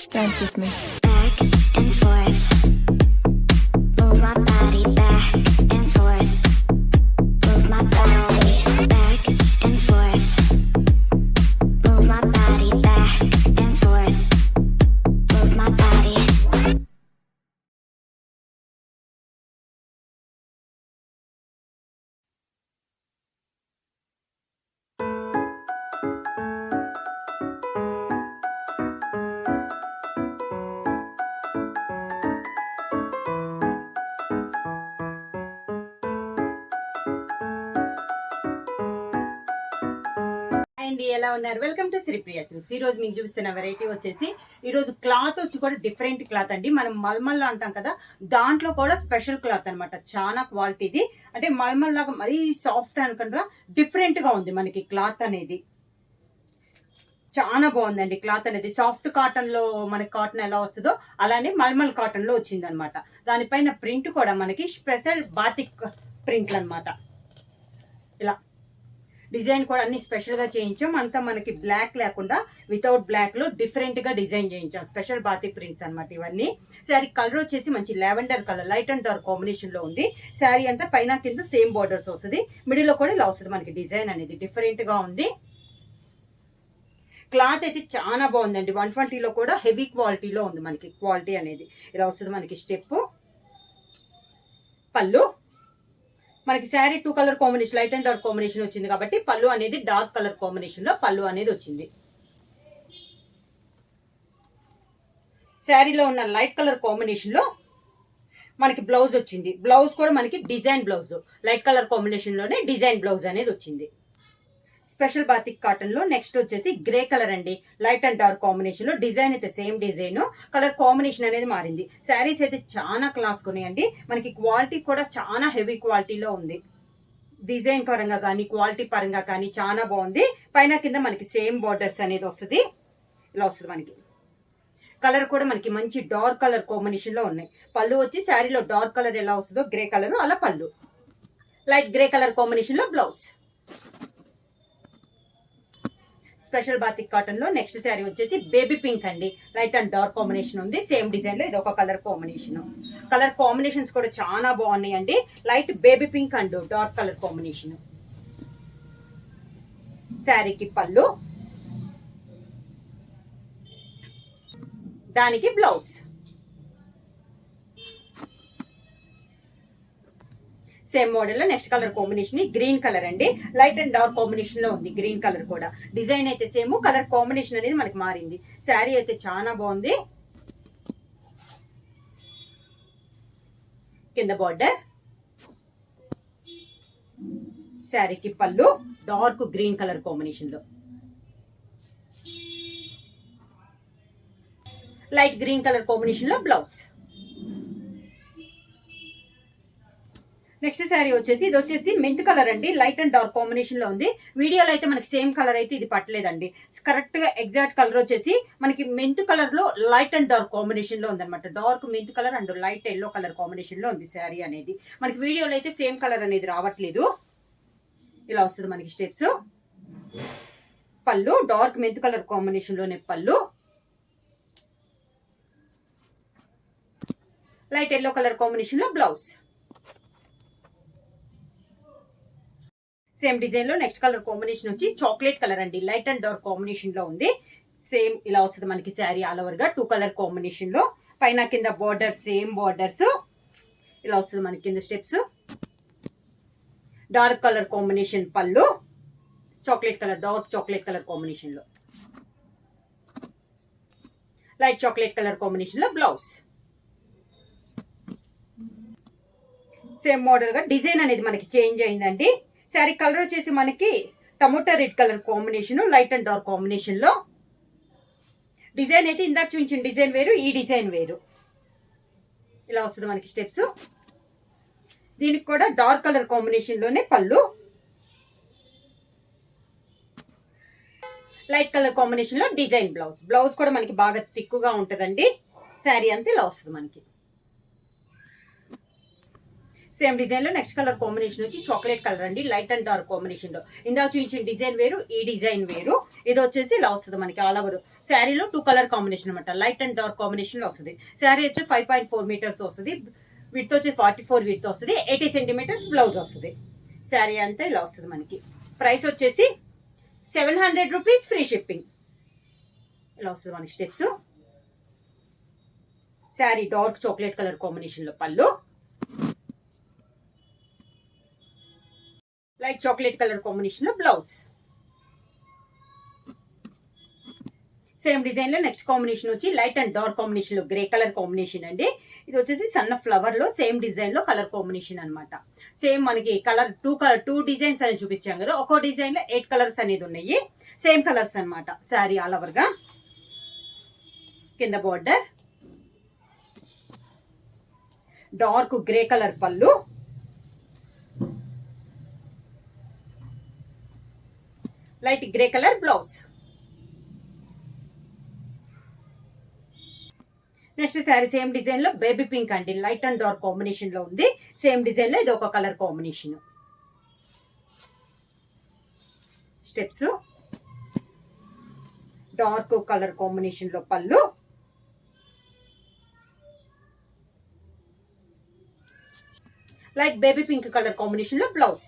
Dance with me. Back and forth. Move my body back and forth. Move my body back and forth. Move my body back and forth. Move my body. అండి ఎలా ఉన్నారు? Welcome to Sripriya silks. ఈ రోజు మీకు చూపిస్తున్న variety వచ్చేసి ఈ రోజు క్లాత్ వచ్చి కూడా డిఫరెంట్ క్లాత్ అండి. మనం మల్మల్ అంటాం కదా, దాంట్లో కూడా స్పెషల్ క్లాత్ అన్నమాట. చాలా క్వాలిటీది, అంటే మల్మల్ లాగా మరీ సాఫ్ట్ అనుకుంటా డిఫరెంట్ గా ఉంది మనకి క్లాత్ అనేది. చాలా బాగుందండి క్లాత్ అనేది. సాఫ్ట్ కాటన్ లో మనకి కాటన్ ఎలా వస్తుందో అలానే మల్మల్ కాటన్ లో వచ్చింది అనమాట. దానిపైన ప్రింట్ కూడా మనకి స్పెషల్ బాతిక్ ప్రింట్లు అనమాట. ఇలా డిజైన్ కూడా అన్ని స్పెషల్ గా చేయించాం. అంతా మనకి బ్లాక్ లేకుండా వితౌట్ బ్లాక్ లో డిఫరెంట్ గా డిజైన్ చేయించాం. స్పెషల్ బాతిక్ ప్రింట్స్ అనమాట ఇవన్నీ. శారీ కలర్ వచ్చేసి మంచి lavender colour, light and dark combination లో ఉంది. శారీ అంతా పైన కింద సేమ్ బోర్డర్స్ వస్తుంది. మిడిల్ లో కూడా ఇలా వస్తుంది మనకి. డిజైన్ అనేది డిఫరెంట్ గా ఉంది. క్లాత్ అయితే చాలా బాగుందండి. 120 లో కూడా హెవీ క్వాలిటీలో ఉంది మనకి. క్వాలిటీ అనేది ఇలా వస్తుంది మనకి. స్టెప్ పళ్ళు మనకి sari 2 colour combination, light and dark combination వచ్చింది కాబట్టి పళ్ళు అనేది డార్క్ కలర్ కాంబినేషన్ లో పళ్ళు అనేది వచ్చింది. శారీలో ఉన్న లైట్ కలర్ కాంబినేషన్ లో మనకి బ్లౌజ్ వచ్చింది. బ్లౌజ్ కూడా మనకి design blouse, light colour combination లోనే డిజైన్ బ్లౌజ్ అనేది వచ్చింది. స్పెషల్ బాతిక్ కాటన్ లో నెక్స్ట్ వచ్చేసి గ్రే కలర్ అండి. లైట్ అండ్ డార్క్ కాంబినేషన్ లో డిజైన్ అయితే సేమ్ డిజైన్, కలర్ కాంబినేషన్ అనేది మారింది. శారీస్ అయితే చాలా క్లాస్ కొన్నాయండి. మనకి క్వాలిటీ కూడా చాలా హెవీ క్వాలిటీలో ఉంది. డిజైన్ పరంగా కానీ క్వాలిటీ పరంగా కానీ చాలా బాగుంది. పైన కింద మనకి సేమ్ బార్డర్స్ అనేది వస్తుంది. ఇలా వస్తుంది మనకి. కలర్ కూడా మనకి మంచి డార్క్ కలర్ కాంబినేషన్ లో ఉన్నాయి. పళ్ళు వచ్చి శారీలో డార్క్ కలర్ ఎలా వస్తుందో గ్రే కలర్ అలా పళ్ళు. లైట్ గ్రే కలర్ కాంబినేషన్ లో బ్లౌజ్. స్పెషల్ బాతిక్ కాటన్ లో నెక్స్ట్ శారీ వచ్చేసి బేబీ పింక్ అండి. లైట్ అండ్ డార్క్ కాంబినేషన్ ఉంది. సేమ్ డిజైన్ లో ఇది ఒక కలర్ కాంబినేషన్. కలర్ కాంబినేషన్స్ కూడా చాలా బాగున్నాయి అండి. Light baby pink and dark colour combination. శారీకి పళ్ళు, దానికి బ్లౌజ్. సేమ్ మోడల్ లో next colour combination green colour అండి. లైట్ అండ్ డార్క్ కాంబినేషన్ లో ఉంది. గ్రీన్ కలర్ కూడా డిజైన్ అయితే సేమ్, కలర్ కాంబినేషన్ అనేది మనకి మారింది. శారీ అయితే చాలా బాగుంది. కింద బార్డర్, శారీకి పళ్ళు డార్క్ గ్రీన్ కలర్ కాంబినేషన్ లో, లైట్ గ్రీన్ కలర్ కాంబినేషన్ లో బ్లౌజ్. నెక్స్ట్ శారీ వచ్చేసి ఇది వచ్చేసి మెంత్ కలర్ అండి. లైట్ అండ్ డార్క్ కాంబినేషన్ లో ఉంది. వీడియోలో అయితే మనకి సేమ్ కలర్ అయితే ఇది పట్టలేదండి. కరెక్ట్ గా ఎగ్జాక్ట్ కలర్ వచ్చేసి మనకి మెంత్ కలర్ లో లైట్ అండ్ డార్క్ కాంబినేషన్ లో ఉంది అనమాట. Dark mint colour and light yellow colour combination లో ఉంది శారీ అనేది. మనకి వీడియోలో అయితే సేమ్ కలర్ అనేది రావట్లేదు. ఇలా వస్తుంది మనకి స్టెప్స్. పళ్ళు డార్క్ మెంత్ కలర్ కాంబినేషన్ లోనే పళ్ళు, లైట్ ఎల్లో కలర్ కాంబినేషన్ లో బ్లౌజ్. సేమ్ డిజైన్ లో నెక్స్ట్ కలర్ కాంబినేషన్ వచ్చి చాక్లెట్ కలర్ అండి. లైట్ అండ్ డార్క్ కాంబినేషన్ లో ఉంది. సేమ్ ఇలా వస్తుంది మనకి శారీ ఆల్ ఓవర్ గా 2 కలర్ కాంబినేషన్ లో. పైన కింద బార్డర్ సేమ్ బార్డర్స్. ఇలా వస్తుంది మనకి కింద స్టెప్స్. డార్క్ కలర్ కాంబినేషన్ పళ్ళు, chocolate colour dark chocolate colour combination లో, లైట్ చాక్లెట్ కలర్ కాంబినేషన్ లో బ్లౌజ్. సేమ్ మోడల్ గా డిజైన్ అనేది మనకి చేంజ్ అయిందండి. శారీ కలర్ వచ్చేసి మనకి tomato red colour combination, light and dark combination లో. డిజైన్ అయితే ఇందాక చూపించిన డిజైన్ వేరు, ఈ డిజైన్ వేరు. ఇలా వస్తుంది మనకి స్టెప్స్. దీనికి కూడా డార్క్ కలర్ కాంబినేషన్ లోనే పళ్ళు, లైట్ కలర్ కాంబినేషన్ లో డిజైన్ బ్లౌజ్. బ్లౌజ్ కూడా మనకి బాగా థిక్గా ఉంటుందండి. శారీ అంతా ఇలా వస్తుంది మనకి. సేమ్ డిజైన్ లో నెక్స్ట్ కలర్ కాంబినేషన్ వచ్చి చాక్లెట్ కలర్ అండి, లైట్ అండ్ డార్క్ కాంబినేషన్ లో. ఇందాక చూపించిన డిజైన్ వేరు, ఈ డిజైన్ వేరు. ఇది వచ్చేసి ఇలా వస్తుంది మనకి ఆల్ ఓవర్ శారీలో 2 కలర్ కాంబినేషన్ అనమాట, లైట్ అండ్ డార్క్ కాంబినేషన్ లో వస్తుంది. శారీ వచ్చి 5.4 మీటర్స్ వస్తుంది, వీటితో వచ్చి 44 వీటితో వస్తుంది, 80 సెంటీమీటర్స్ బ్లౌజ్ వస్తుంది. శారీ అంతా ఇలా వస్తుంది మనకి. ప్రైస్ వచ్చేసి 700 రూపీస్, ఫ్రీ షిప్పింగ్. ఇలా వస్తుంది మనకి steps. Sari dark chocolate colour combination లో పళ్ళు, లైట్ చాక్లెట్ కలర్ కాంబినేషన్ లో బ్లౌజ్. సేమ్ డిజైన్ లో నెక్స్ట్ కాంబినేషన్ వచ్చి లైట్ అండ్ డార్క్ కాంబినేషన్ లో గ్రే కలర్ కాంబినేషన్ అండి. ఇది వచ్చేసి సన్న ఫ్లవర్ లో సేమ్ డిజైన్ లో కలర్ కాంబినేషన్ అన్నమాట. సేమ్ మనకి కలర్ టూ డిజైన్స్ అని చూపించాం కదా, ఒక్కో డిజైన్ లో 8 కలర్స్ అనేది ఉన్నాయి, సేమ్ కలర్స్ అన్నమాట. శారీ ఆల్ ఓవర్ గా కింద బోర్డర్, డార్క్ గ్రే కలర్ పళ్ళు, light grey colour blouse. Next sari same design లో బేబీ పింక్ అండి, లైట్ అండ్ డార్క్ కాంబినేషన్ లో ఉంది. సేమ్ డిజైన్ లో ఇది ఒక colour combination. Steps dark colour combination లో పళ్ళు, light baby pink colour combination లో బ్లౌజ్.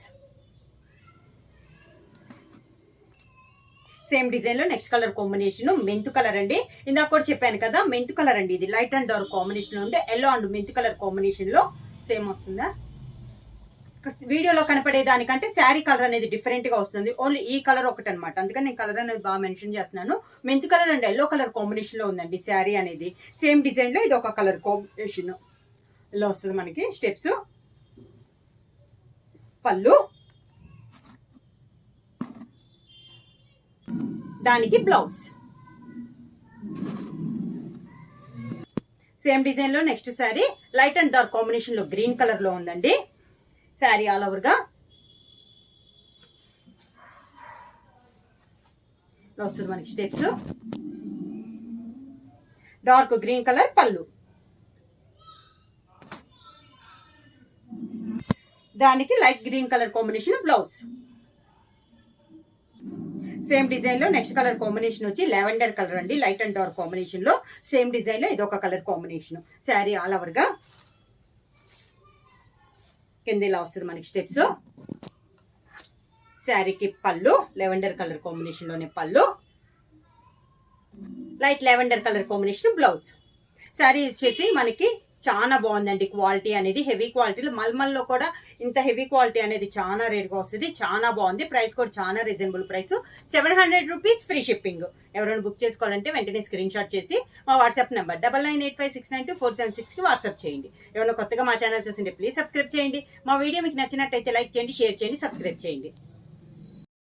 సేమ్ డిజైన్ లో నెక్స్ట్ కలర్ కాంబినేషన్ మెంతు కలర్ అండి. ఇందాక కూడా చెప్పాను కదా మెంతు కలర్ అండి, ఇది లైట్ అండ్ డార్క్ కాంబినేషన్ లో ఉంటే ఎల్లో అండ్ మెంతు కలర్ కాంబినేషన్ లో సేమ్ వస్తుందా. వీడియోలో కనపడే దానికంటే శారీ కలర్ అనేది డిఫరెంట్ గా వస్తుంది, ఓన్లీ ఈ కలర్ ఒకటి అనమాట. అందుకని నేను కలర్ అనేది బాగా మెన్షన్ చేస్తున్నాను. Mint colour and yellow colour combination లో ఉందండి శారీ అనేది. సేమ్ డిజైన్ లో ఇది ఒక కలర్ కాంబినేషన్ ఇలా వస్తుంది మనకి. స్టెప్స్ పళ్ళు, దానికి బ్లౌజ్. సేమ్ డిజైన్ లో next sari light and dark combination లో గ్రీన్ కలర్ లో ఉందండి. శారీ ఆల్ ఓవర్ గా వస్తుంది మనకి. స్టెప్స్ డార్క్ గ్రీన్ కలర్ పళ్ళు, దానికి light green colour combination blouse. Same design లో నెక్స్ట్ కలర్ కాంబినేషన్ వచ్చి లావెండర్ కలర్ అండి, లైట్ అండ్ డార్క్ కాంబినేషన్ లో. సేమ్ డిజైన్ లో ఇది ఒక colour combination. Sari all over గా కింద ఇలా వస్తుంది మనకి. స్టెప్స్ శారీకి పళ్ళు లావెండర్ కలర్ కాంబినేషన్ లోనే పళ్ళు, light lavender colour combination blouse. Sari వచ్చేసి మనకి చాలా బాగుందండి, క్వాలిటీ అనేది హెవీ క్వాలిటీలో. మల్మల్లో కూడా ఇంత హెవీ క్వాలిటీ అనేది చాలా రేట్గా వస్తుంది, చాలా బాగుంది. ప్రైస్ కూడా చాలా reasonable price, 700 rupees, free shipping. ఎవరైనా బుక్ చేసుకోవాలంటే వెంటనే స్క్రీన్ షాట్ చేసి మా వాట్సాప్ నెంబర్ 9985692476 కి వాట్సాప్ చేయండి. ఎవరైనా కొత్తగా మా ఛానల్ చూసింటే ప్లీజ్ సబ్స్క్రైబ్ చేయండి. మా వీడియో మీకు నచ్చినట్టయితే లైక్ చేయండి, షేర్ చేయండి, సబ్స్క్రైబ్ చేయండి.